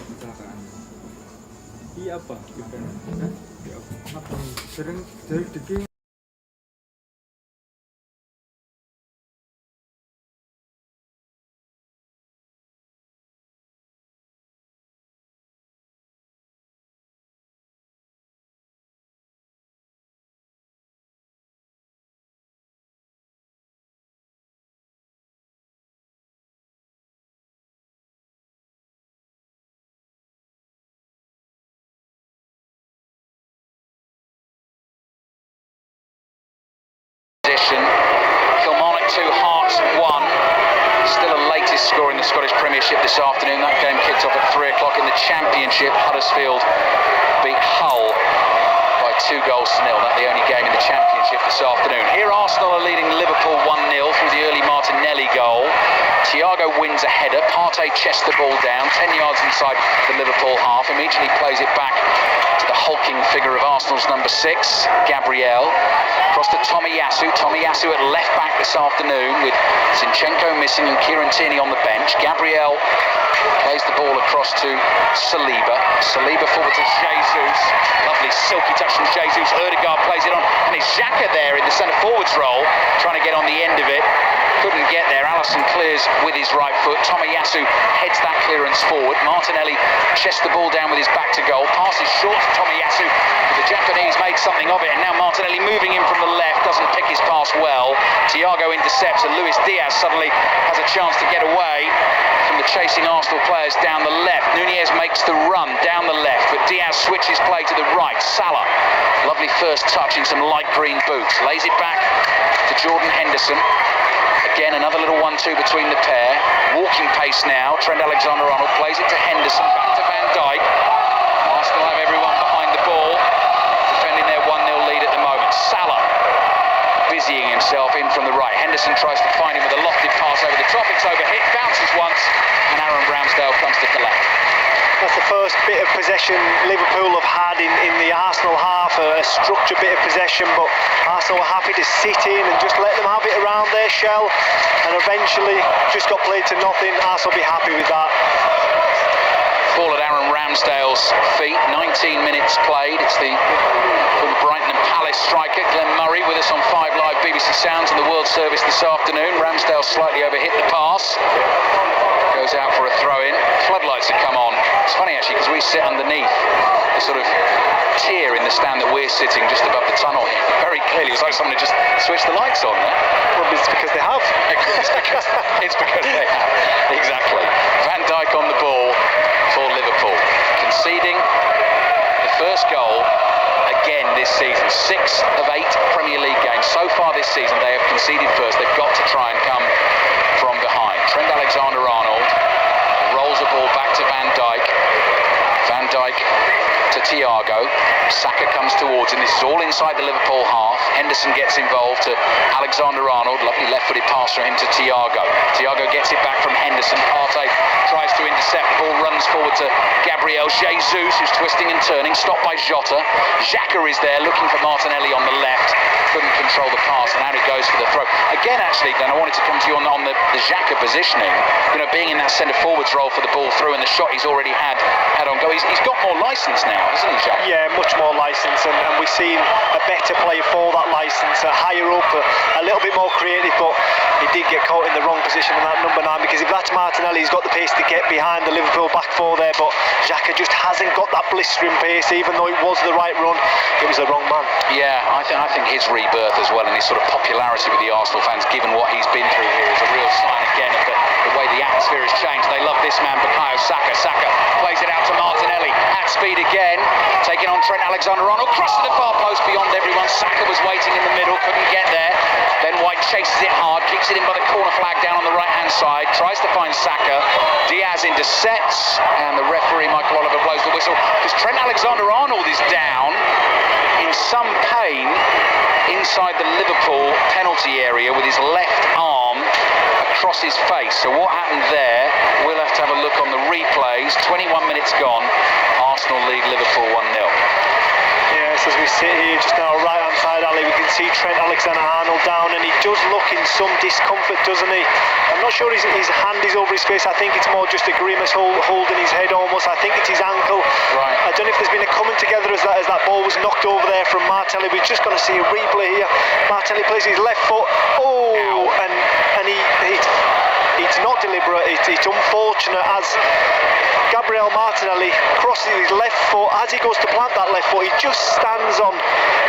Kecelakaan. Iya apa? Bukan. Ya apa? Sering dari deki. Kilmarnock 2, Hearts 1. Still a latest score in the Scottish Premiership this afternoon. That game kicked off at 3 o'clock in the Championship. Huddersfield beat Hull by 2 goals to 0. That's the only game in the Championship this afternoon. Here Arsenal are leading Liverpool 1-0 through the early Martinelli goal. Thiago wins a header. Partey chests the ball down 10 yards inside the Liverpool half. Immediately plays it back to the hulking figure of Arsenal's number 6, Gabriel. Across to Tomiyasu. Tomiyasu at left back this afternoon with Zinchenko missing and Kieran Tierney on the bench. Gabriel plays the ball across to Saliba. Saliba forward to Jesus. Lovely silky touch from Jesus. Ødegaard plays it on. And it's Xhaka there in the centre forwards role, trying to get on the end of it. Couldn't get there. Allison clears with his right foot. Tomiyasu heads that clearance forward. Martinelli chests the ball down with his back to goal. Passes short to Tomiyasu. The Japanese made something of it, and now Martinelli moving in from the left, doesn't pick his pass well. Thiago intercepts, and Luis Diaz suddenly has a chance to get away from the chasing Arsenal players down the left. Nunez makes the run down the left, but Diaz switches play to the right. Salah, lovely first touch in some light green boots. Lays it back to Jordan Henderson. Again, another little 1-2 between the pair. Walking pace now. Trent Alexander-Arnold plays it to Henderson, back to Van Dijk. Arsenal have everyone behind the ball, defending their 1-0 lead at the moment. Salah busying himself in from the right. Henderson tries to find him with a lofted pass over the top. It's overhit, bounces once, and Aaron Ramsdale comes to collect. That's the first bit of possession Liverpool have had in the Arsenal half, a structured bit of possession, but Arsenal were happy to sit in and just let them have it around their shell, and eventually just got played to nothing. Arsenal will be happy with that. Ball at Aaron Ramsdale's feet, 19 minutes played. It's the former Brighton and Palace striker, Glenn Murray, with us on 5 Live BBC Sounds and the World Service this afternoon. Ramsdale slightly overhit the pass. Goes out for a throw-in. Floodlights have come on. It's funny actually, because we sit underneath the sort of tier in the stand that we're sitting just above the tunnel here. Very clearly, it was like someone had just switched the lights on there. Well, it's because they have. It's because they have. Exactly. Van Dijk on the ball for Liverpool, conceding the first goal again this season. 6 of 8 Premier League games so far this season they have conceded first. They've got to try and come from behind. Trent Alexander-Arnold rolls the ball back to Van Dijk. Van Dijk to Thiago. Saka comes towards him. This is all inside the Liverpool half. Henderson gets involved to Alexander-Arnold. Lovely left-footed pass from him to Thiago. Thiago gets it back from Henderson. Partey tries to intercept. The ball runs forward to Gabriel Jesus, who's twisting and turning. Stopped by Jota. Xhaka is there looking for Martinelli on the left. Couldn't control the pass, and out it goes for the throw. Again, actually, Glenn, I wanted to come to you on the Xhaka positioning. You know, being in that centre forwards role for the ball through, and the shot he's already had on go. He's got more licence now, hasn't he, Xhaka? Yeah, much more licence, and we've seen a better player for that licence, higher up, a little bit more creative, but he did get caught in the wrong position in that number 9, because if that's Martinelli, he's got the pace to get behind the Liverpool back four there, but Xhaka just hasn't got that blistering pace. Even though it was the right run, it was the wrong man. Yeah, I think his rebirth as well, and his sort of popularity with the Arsenal fans, given what he's been through here, is a real sign again of the way the atmosphere has changed. They love this man, Bukayo Saka. Saka plays it out to Martinelli at speed again, taking on Trent Alexander-Arnold, cross to the far post beyond everyone. Saka was waiting in the middle, couldn't get there. Ben White chases it hard, kicks it in by the corner flag down on the right-hand side, tries to find Saka. Diaz intercepts, and the referee, Michael Oliver, blows the whistle, because Trent Alexander-Arnold is down in some pain inside the Liverpool penalty area with his left arm across his face. So what happened there, we'll have to have a look on the replays. 21 minutes gone, Arsenal lead Liverpool 1-0. Yeah, Yes, as we sit here just now, right hand side alley, we can see Trent Alexander-Arnold down, and he does look in some discomfort, doesn't he? I'm not sure his hand is over his face. I think it's more just a grimace holding his head almost. I think it's his ankle. Right. I don't know if there's been a coming together as that ball was knocked over there from Martelli. We're just going to see a replay here. Martelli plays his left foot. Oh, and it's not deliberate. It's unfortunate as Gabriel Martinelli crosses his left foot. As he goes to plant that left foot, he just stands on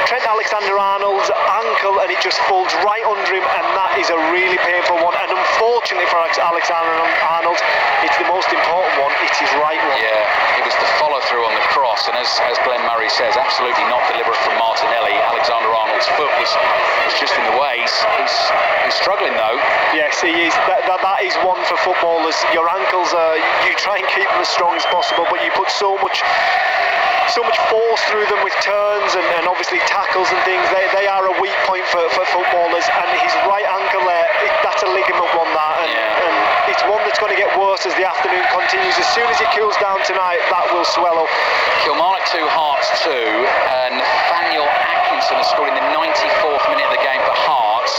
Trent Alexander-Arnold's ankle, and it just folds right under him, and that is a really painful one. And unfortunately for Alexander-Arnold, it's the most important one. It's his right one. Yeah, it was the follow-through on the cross, and as Glenn Murray says, absolutely not deliberate from Martinelli. Alexander-Arnold's foot was just in the way. He's struggling though. Yes, he is. That is one for footballers. Your ankles, you try and keep them as strong as possible, but you put so much force through them with turns and obviously tackles and things. They are a weak point for footballers, and his right ankle there, that's a ligament one, and it's one that's going to get worse as the afternoon continues. As soon as it cools down tonight, that will swell up. Kilmarnock 2, Hearts 2, and Nathaniel Atkinson has scored in the 94th minute of the game for Hearts.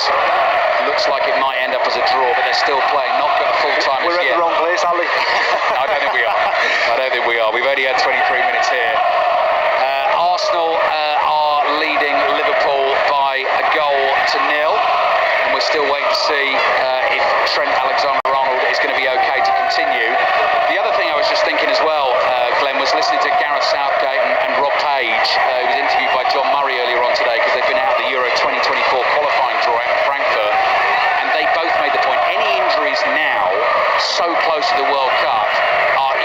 Looks like it might end up as a draw, but they're still playing, not got a full time as yet. We're at the wrong place, Ali. I don't think we are. We've only had 23 minutes here. Arsenal are leading Liverpool by a goal to nil, and we're still waiting to see if Trent Alexander-Arnold is going to be okay to continue. The other thing I was just thinking as well, Glenn, was listening to Gareth Southgate and Rob Page, who was interviewed by John Murray earlier on today, because they've been out of the Euro 2024 qualifying draw out in Frankfurt, and they both made the point, any injuries now so close to the World Cup are,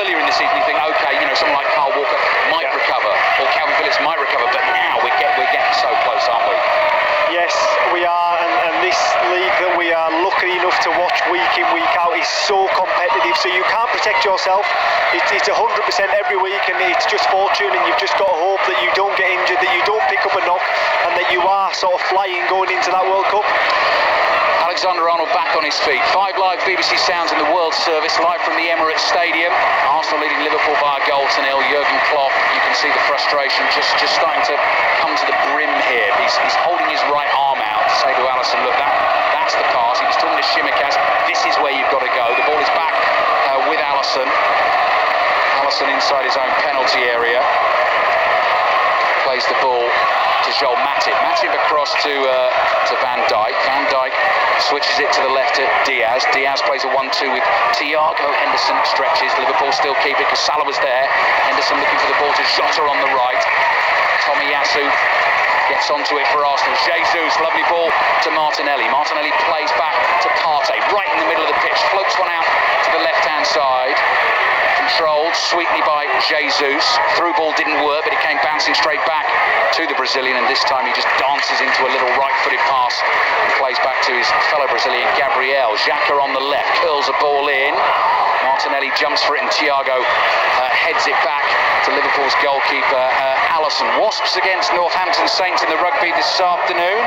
earlier in the season you think, okay, someone like Carl Walker might recover, or Calvin Phillips might recover, but now we're getting so close, aren't we? Yes, we are, and this league that we are lucky enough to watch week in, week out is so competitive, so you can't protect yourself. It's 100% every week, and it's just fortune, and you've just got to hope that you don't get injured, that you don't pick up a knock, and that you are sort of flying going into that World Cup. Alexander-Arnold back on his feet. 5 live BBC sounds in the World Service, live from the Emirates Stadium. Arsenal leading Liverpool by a goal to nil. Jurgen Klopp, you can see the frustration just starting to come to the brim here. He's holding his right arm out to say to Alisson, look, that's the pass. He was talking to Shimikas, this is where you've got to go. The ball is back with Alisson. Alisson inside his own penalty area. Plays the ball to Joel Matip. Matip across to Van Dijk. Van Dijk switches it to the left to Diaz. Diaz plays a 1-2 with Thiago Henderson, stretches. Liverpool still keep it because Salah was there. Henderson looking for the ball to Jota on the right. Tomiyasu gets onto it for Arsenal. Jesus, lovely ball to Martinelli. Martinelli plays back to Partey, right in the middle of the pitch. Floats one out to the left-hand side. Controlled sweetly by Jesus. Through ball didn't work, but it came bouncing straight back to the Brazilian, and this time he just dances into a little right-footed pass and plays back to his fellow Brazilian Gabriel. Xhaka on the left curls a ball in. Martinelli jumps for it, and Thiago heads it back to Liverpool's goalkeeper Alisson. Wasps against Northampton Saints in the rugby this afternoon.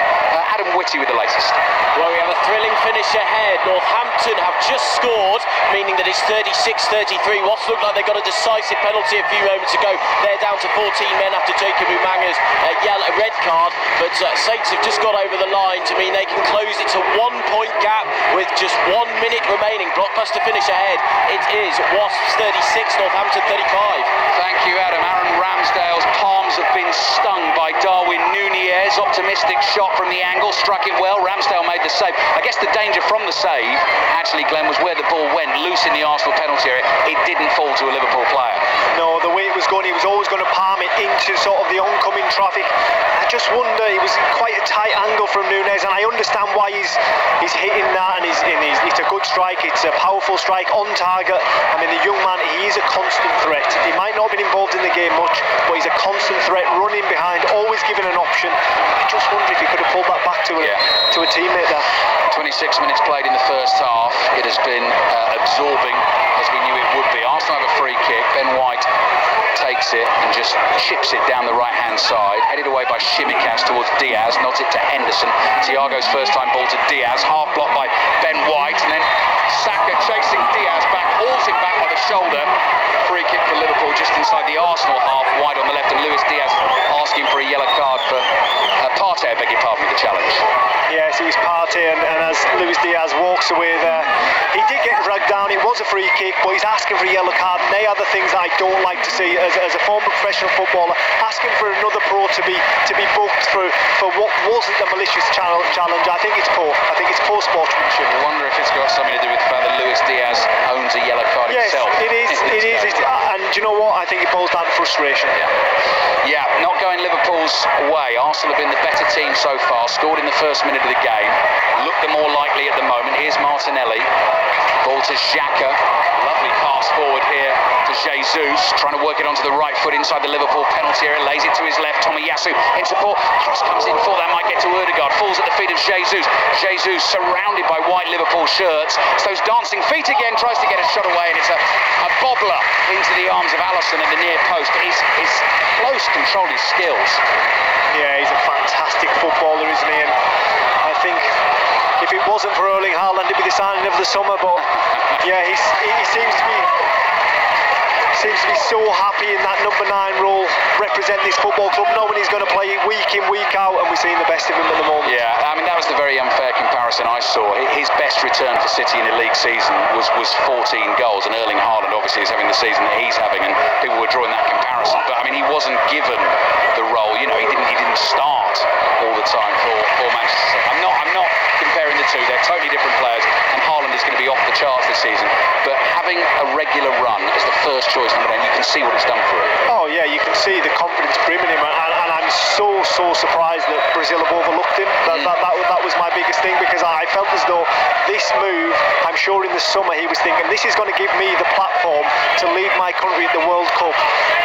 Adam Whitty with the latest. Well, we have a thrilling finish ahead. Northampton have just scored, meaning that it's 36-33. Wasps look like they got a decisive penalty a few moments ago. They're down to 14 men after Jacob Umanga's red card, but Saints have just got over the line to mean they can close it to 1 point gap with just 1 minute remaining. Blockbuster finish ahead. It is Wasps 36, Northampton 35. Thank you, Adam. Aaron Ramsdale's palms have been stung by Darwin Nunez. Optimistic shot from the angle, struck it well. Ramsdale made the save. I guess the danger from the save, actually, Glenn, was where the ball went loose in the Arsenal penalty area. It didn't fall to a Liverpool player. No, the way it was going, he was always going to palm it into sort of the oncoming traffic. I just wonder, it was quite a tight angle from Nunez, and I understand why he's hitting that, and it's a good strike. It's a powerful strike on target. I mean, the young man, he is a constant threat. He might not have been involved in the game much, but he's a constant threat, running behind, always giving an option. I just wonder if he could have pulled that back to a teammate there. 26 minutes played in the first half. It has been absorbing, as we knew it would be. Arsenal have a free kick. Ben White takes it and just chips it down the right-hand side. Headed away by Shimikas towards Diaz. Nods it to Henderson. Thiago's first-time ball to Diaz. Half blocked by Ben White. And then Saka chasing Diaz back. Hauls him back by the shoulder. Free kick for Liverpool just inside the Arsenal half. Wide on the left. And Luis Diaz asking for a yellow card for Partey, I beg your pardon, with the challenge. Yes, it was Partey, and as Luis Diaz walks away there, he did get dragged down. It was a free kick, but he's asking for a yellow card, and they are the things I don't like to see as a former professional footballer, asking for another pro to be booked for what wasn't a malicious challenge. I think it's poor. I think it's poor sportsmanship. I wonder if it's got something to do with the fact that Luis Diaz owns a yellow card himself. Yes, it is. And do you know what? I think it boils down to frustration. Yeah, not going Liverpool's way. Arsenal have been the better team so far. Scored in the first minute of the game. Look the more likely at the moment. Here's Martinelli. Ball to Xhaka. Lovely pass forward here to Jesus. Trying to work it onto the right foot inside the Liverpool penalty area. Lays it to his left. Tomiyasu in support. Cross comes in for that. Might get to Ødegaard. Falls at the feet of Jesus. Jesus surrounded by white Liverpool shirts. It's those dancing feet again. Tries to get a shot away, and it's a bobbler into the arms of Alisson at the near post. But he's close, controlled his skills. Yeah, he's a fantastic footballer, isn't he? And I think if it wasn't for Erling Haaland, it'd be the signing of the summer. But yeah, he seems to be so happy in that number 9 role, representing this football club, knowing he's going to play week in, week out, and we're seeing the best of him at the moment. Yeah, I mean, that was the very unfair comparison I saw. His best return for City in a league season was 14 goals, and Erling Haaland obviously is having the season that he's having, and people were drawing that comparison. But I mean, he wasn't given the role. You know, he didn't start all the time for Manchester City. I'm not comparing the two. They're totally different players, and Haaland is going to be off the charts this season. But having a regular run as the first choice number 10, you can see what it's done for him. Oh yeah, you can see the confidence brimming him, and I'm so surprised that Brazil have overlooked him. That was my biggest thing, because I felt as though this move, I'm sure in the summer he was thinking, this is going to give me the platform to lead my country at the World Cup,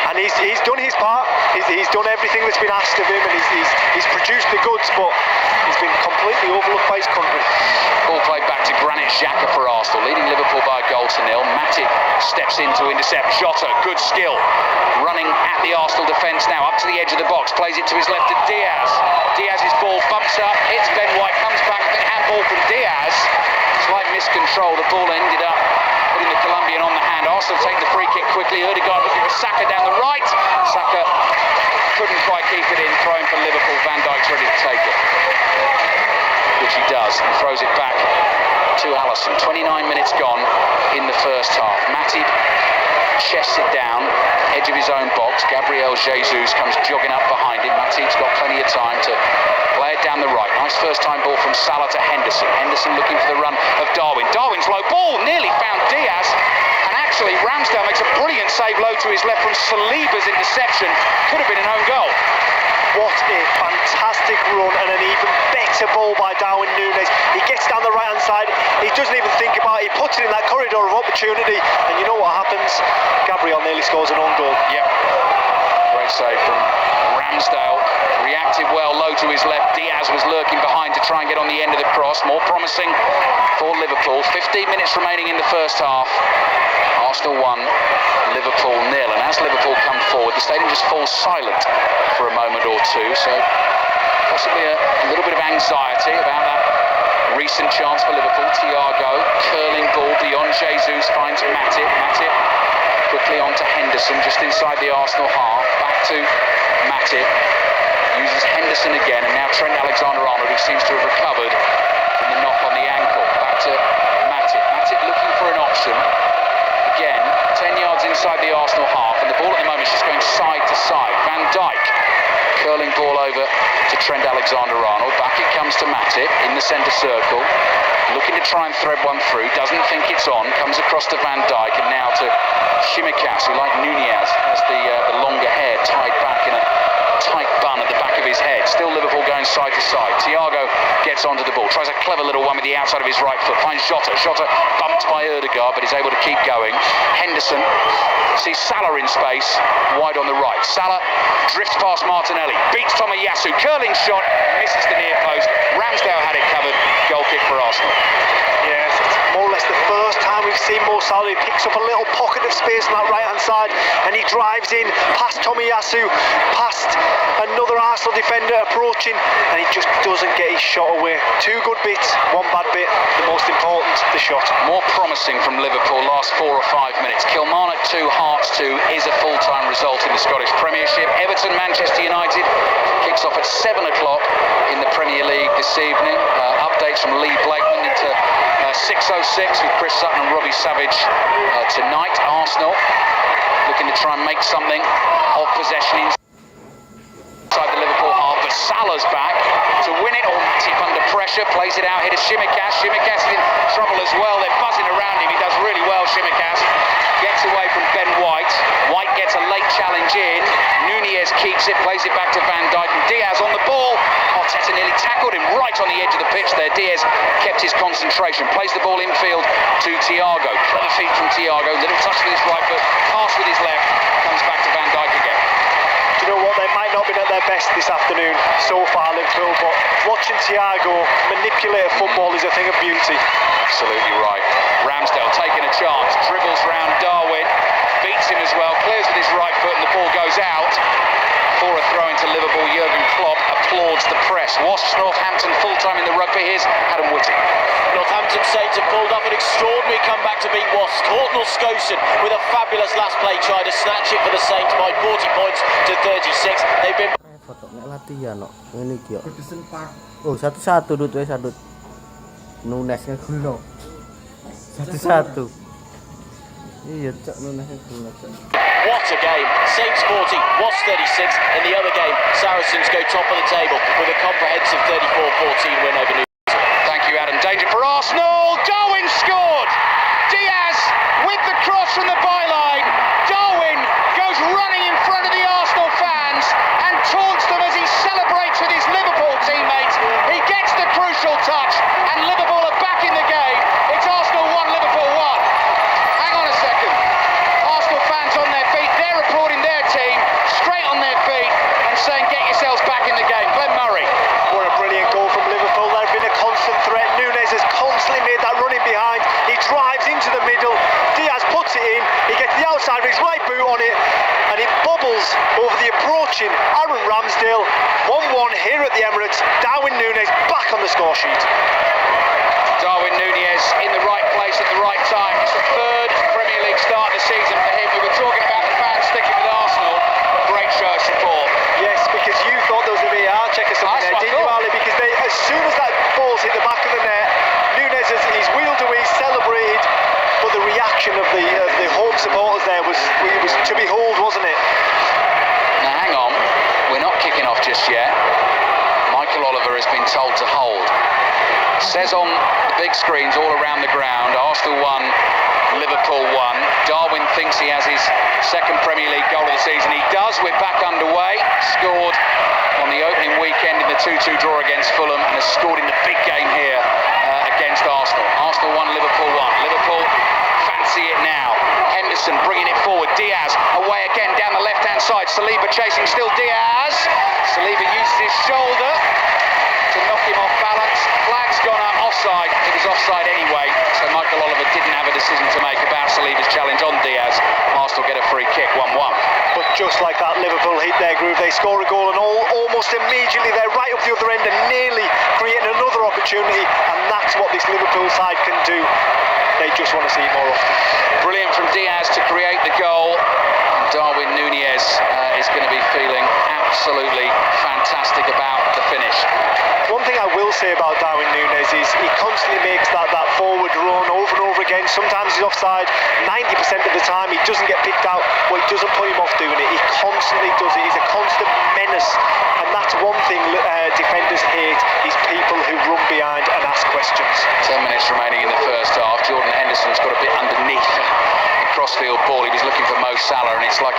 and he's done his part. He's done everything that's been asked of him, and he's produced the goods, but he's been completely overlooked by his country. Ball played back to Granit Xhaka for Arsenal, leading Liverpool by a goal to nil. Matip steps in to intercept. Jota, good skill, running at the Arsenal defence now, up to the edge of the box, plays it to his left to Diaz. Diaz's ball bumps up, hits Ben White, comes back, a handball from Diaz. Slight miscontrol, the ball ended up putting the Colombian on the hand. Arsenal take the free kick quickly. Ødegaard looking for Saka down the right. Saka couldn't quite keep it in, throwing for Liverpool. Van Dijk's ready to take it, which he does, and throws it back to Alisson. 29 minutes gone in the first half. Matip chests it down, edge of his own box. Gabriel Jesus comes jogging up behind him. Matip's got plenty of time to play it down the right. Nice first time ball from Salah to Henderson. Henderson looking for the run of Darwin. Darwin's low ball nearly found Diaz, and actually Ramsdale makes a brilliant save low to his left from Saliba's interception. Could have been an own goal. What a fantastic run, and an even better ball by Darwin Núñez. He gets down the right hand side, he doesn't even think about it, he puts it in that corridor of opportunity, and you know what happens? Gabriel nearly scores an own goal. Yep, great save from Ramsdale. Reacted well, low to his left. Diaz was lurking behind to try and get on the end of the cross. More promising for Liverpool. 15 minutes remaining in the first half. Arsenal 1, Liverpool 0. And as Liverpool come forward, the stadium just falls silent for a moment or two. So possibly a little bit of anxiety about that recent chance for Liverpool. Thiago, curling ball beyond Jesus, finds Matip. Matip quickly on to Henderson, just inside the Arsenal half. Back to Matip. Uses Henderson again, and now Trent Alexander-Arnold, who seems to have recovered from the knock on the ankle. Back to Matip. Matip looking for an option. Again, 10 yards inside the Arsenal half, and the ball at the moment is just going side to side. Van Dijk, curling ball over to Trent Alexander-Arnold. Back it comes to Matip in the centre circle, looking to try and thread one through. Doesn't think it's on. Comes across to Van Dijk, and now to Shimikas, who, like Nunez, has the longer hair tied back in a tight bun at the back of his head. Still Liverpool going side to side. Thiago gets onto the ball, tries a clever little one with the outside of his right foot, finds Jota. Jota bumped by Ødegaard, but is able to keep going. Henderson sees Salah in space, wide on the right. Salah drifts past Martinelli, beats Tomiyasu, curling shot, misses the near post. Ramsdale had it covered. Goal kick for Arsenal. Arsenal. Yes, it's more or less the first time we've seen Mo Salah. He picks up a little pocket of space on that right-hand side and he drives in past Tomiyasu, past another Arsenal defender approaching, and he just doesn't get his shot away. Two good bits, one bad bit. The most important, the shot. More promising from Liverpool last 4 or 5 minutes. Kilmarnock 2, Hearts 2 is a full-time result in the Scottish Premiership. Everton, Manchester United kicks off at 7 o'clock in the Premier League this evening. Updates from Lee Blakeman into 6:06 with Chris Sutton and Robbie Savage tonight. Arsenal looking to try and make something of possession inside the Liverpool half, but Salah's back to win it. Tip under pressure, plays it out here to Shimikas. Shimikas is in trouble as well. They're buzzing around him. He does really well, Shimikas. Gets away from Ben White. White gets a late challenge in. Nunez keeps it, plays it back to Van Dijk, and Diaz on the ball. Arteta nearly tackled him right on the edge of the pitch there. Diaz kept his concentration, plays the ball infield to Thiago. Clever feet from Thiago, little touch with his right foot, pass with his left, comes back to Van Dijk again. Do you know what? They might not be at their best this afternoon so far, Liverpool, but watching Thiago manipulate football is a thing of beauty. Absolutely right. Ramsdale taking a chance, dribbles round Darwin, beats him as well, clears with his right foot, and the ball goes out for a throw into Liverpool. Jurgen Klopp applauds the press. Wasps Northampton full-time in the rugby. Here's Adam Whitty. Northampton Saints have pulled off an extraordinary comeback to beat Wasps. Courtnall Skosen with a fabulous last play tried to snatch it for the Saints by 40 points to 36. They've been Fotonya latihan no. Ini kyo. Goodison Park. Oh, satu-satu dut sadut. Nunesnya kulo. Satu-satu. Iya, cok Nunesnya kulo. What a game. Saints 40, Wasps 36. In the other game, Saracens go top of the table with a comprehensive 34-14 win over Newcastle. Thank you, Adam. Danger for Arsenal. Darwin scored. Diaz with the cross from the byline. Darwin goes running in front of the Arsenal fans and taunts them as he celebrates with his Liverpool teammates. He gets the crucial touch and Liverpool are back in the game. It's Arsenal 1, Liverpool 1. Hang on a second. Arsenal fans on their feet. They're applauding their team straight on their feet and saying, get yourselves back in the game. Glenn Murray. What a brilliant goal from Liverpool. They've been a constant threat. Nunez has constantly made that running behind. He drives into the middle. Diaz puts it in. He gets the outside with his right boot on it, and it bobbles over the approaching Aaron Ramsdale. 1-1 here at the Emirates. Darwin Nunez back on the score sheet. Darwin Nunez in the right place at the right time. It's the third Premier League start of the season for him. We were talking about the fans sticking with Arsenal. Great show of support. Yes, because you thought there was a VAR check or something there, didn't you, Ali? Because as soon as that ball's hit the back of the net, Nunez he's wheeled away, celebrated, but the reaction of the home supporters there was to behold, wasn't it? Now hang on, we're not kicking off just yet. Michael Oliver has been told to hold. Says on the big screens all around the ground, Arsenal 1, Liverpool 1. Darwin thinks he has his second Premier League goal of the season. He does. We're back underway. Scored on the opening weekend in the 2-2 draw against Fulham and has scored in the big game here against Arsenal. Arsenal 1, Liverpool 1. Liverpool fancy it now. Henderson bringing it forward. Diaz away again down the left-hand side. Saliba chasing still Diaz. Saliba uses his shoulder to knock him off balance. Flag's gone up, offside. It was offside anyway, so Michael Oliver didn't have a decision to make about Saliba's challenge on Diaz. Arsenal get a free kick, 1-1. But just like that, Liverpool hit their groove. They score a goal and almost immediately they're right up the other end and nearly creating another opportunity, and that's what this Liverpool side can do. They just want to see it more often. Brilliant from Diaz to create the goal. Darwin Nunez is going to be feeling absolutely fantastic about the finish. One thing I will say about Darwin Nunez is he constantly makes that forward run over and over again. Sometimes he's offside, 90% of the time he doesn't get picked out, but it doesn't put him off doing it. He constantly does it. He's a constant menace, and that's one thing defenders hate, is people who run behind and ask questions. 10 minutes remaining in the first half. Jordan Henderson's got a bit underneath the crossfield ball. He was looking for Mo Salah, and it's like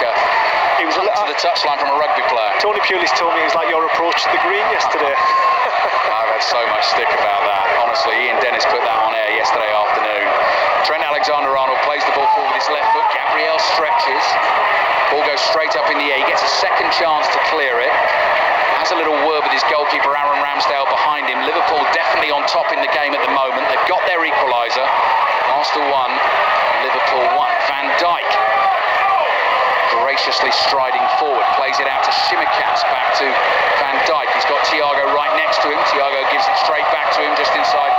It was to the touchline from a rugby player. Tony Pulis told me it was like your approach to the green yesterday. I've had so much stick about that. Honestly, Ian Dennis put that on air yesterday afternoon. Trent Alexander-Arnold plays the ball forward with his left foot. Gabriel stretches. Ball goes straight up in the air. He gets a second chance to clear it. Has a little word with his goalkeeper, Aaron Ramsdale, behind him. Liverpool definitely on top in the game at the moment. They've Arsenal 1, Liverpool 1. Van Dijk graciously striding forward, plays it out to Shimikats, back to Van Dijk. He's got Thiago right next to him. Thiago gives it straight back to him just inside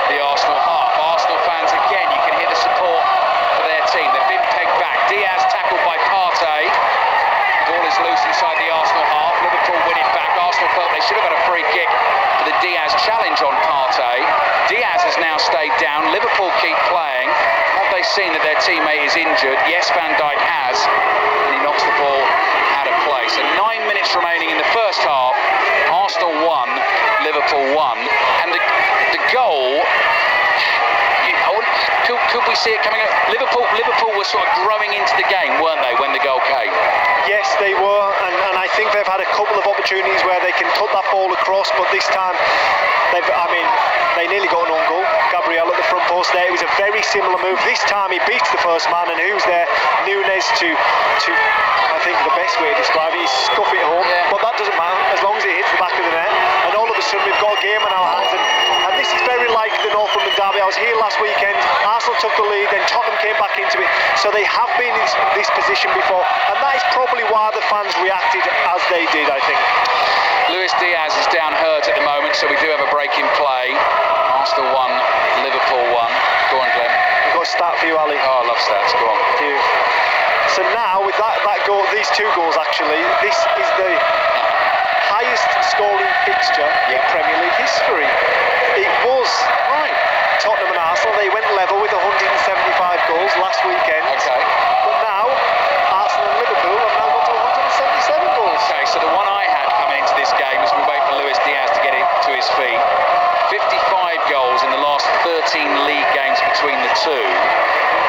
the Arsenal half. Arsenal fans again, you can hear the support for their team. They've been pegged back. Diaz tackled by Partey. Ball is loose inside the Arsenal half. Liverpool win it back. Arsenal felt they should have had a free kick for the Diaz challenge on Partey. Diaz has now stayed down. Liverpool keep playing. Have they seen that their teammate is injured? Yes, Van Dijk has. And he knocks the ball out of play. So 9 minutes remaining in the first half. Arsenal 1, Liverpool 1. And the goal... Could we see it coming out? Liverpool were sort of growing into the game, weren't they, when the goal came? Yes, they were, and I think they've had a couple of opportunities where they can put that ball across, but this time, they nearly got an own goal. Gabriel at the front post there. It was a very similar move. This time he beats the first man, and who's there? Nunes to I think the best way to describe it is scuff it home. Yeah. But that doesn't matter as long as it hits the back of the net. And all of a sudden we've got a game in our hands, and this is very like the Northumberland derby. I was here last weekend. Arsenal took the lead, then Tottenham came back into it. So they have been in this position before, and that is probably why the fans reacted as they did, I think. Luis Diaz is down hurt at the moment, so we do have a break in play. Arsenal 1, Liverpool 1. Go on, Glenn. I've got a stat for you, Ali. Oh, I love stats. Go on. Thank you. So now with that goal, these two goals actually, this is the highest scoring fixture in Premier League history. It was Tottenham and Arsenal. They went level with 175 goals last weekend. Okay. But now Arsenal and Liverpool have now got to 177 goals. Okay, so the one I had coming into this game as we wait for Luis Diaz to get it to his feet. 55 goals in the last 13 league games between the two.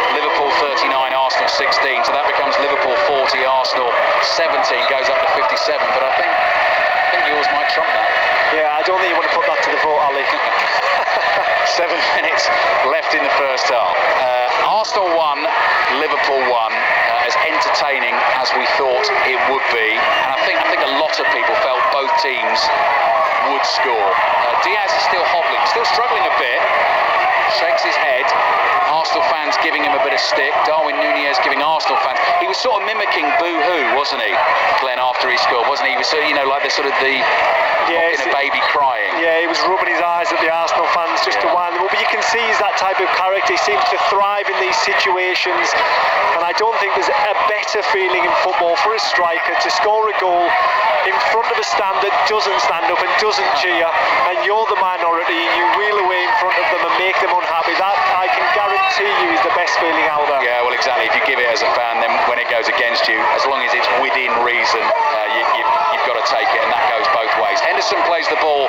Liverpool 39, Arsenal 16, so that becomes Liverpool 40, Arsenal 17, goes up to 57, but I think yours might trump that. Yeah, I don't think you want to put that to the vote, Ali. 7 minutes left in the first half. Arsenal 1, Liverpool 1, as entertaining as we thought it would be, and I think a lot of people felt both teams would score. Diaz is still hobbling, still struggling a bit, shakes his head. Arsenal fans giving him a bit of stick. Darwin Nunez giving Arsenal fans. He was sort of mimicking boo-hoo, wasn't he, Glenn, after he scored, wasn't he? He was, like the sort of the in a baby crying. Yeah, he was rubbing his eyes at the Arsenal fans just to wind them up. But you can see he's that type of character. He seems to thrive in these situations. And I don't think there's a better feeling in football for a striker to score a goal in front of a stand that doesn't stand up and doesn't cheer, and you're the minority, you wheel away in front of them and make them unhappy. That, I can guarantee you, is the best feeling out there. Yeah, well, exactly. If you give it as a fan, then when it goes against you, as long as it's within reason, you've got to take it, and that goes both ways. Henderson plays the ball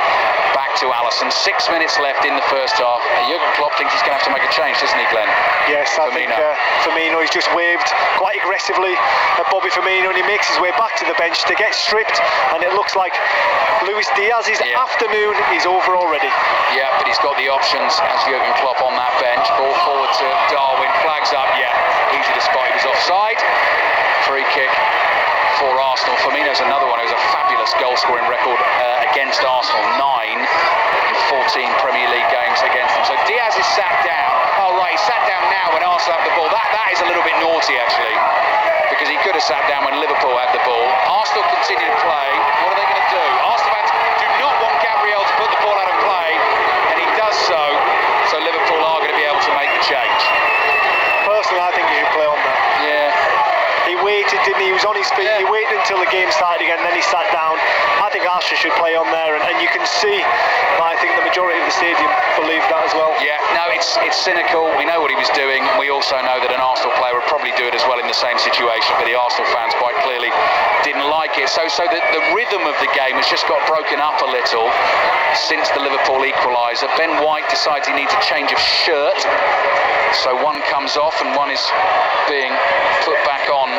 back to Alisson. 6 minutes left in the first half. Jurgen Klopp thinks he's going to have to make a change, doesn't he, Glenn? Yes, I think Firmino, he's just waved quite aggressively at Bobby Firmino, and he makes his way back to the bench to get stripped, and it looks like Luis Diaz's afternoon is over already. Yeah, but he's got the options as Jurgen Klopp on that bench. Ball forward to Darwin, flags up, easy to spot, he was offside. Free kick for Arsenal. Firmino's another one who's a fabulous goal-scoring record against Arsenal, 9 in 14 Premier League games against them. So Diaz is sat down. Oh right, he's sat down now when Arsenal have the ball. That is a little bit naughty actually, because he could have sat down when Liverpool had the ball. Arsenal continue to play. What are they going to do? Arsenal fans do not want Gabriel to put the ball out of play, and he does so. So Liverpool are going to be able to make the change. Personally, I think he should play on that. Yeah. He waited, didn't he? He was on his feet. Yeah. He waited until the game started again, then he sat down. I think Arsenal should play on there, and you can see, I think the majority of the stadium believe that as well. Yeah, no, it's cynical. We know what he was doing. We also know that an Arsenal player would probably do it as well in the same situation, but the Arsenal fans quite clearly didn't like it. So the rhythm of the game has just got broken up a little since the Liverpool equaliser. Ben White decides he needs a change of shirt, so one comes off and one is being put back on.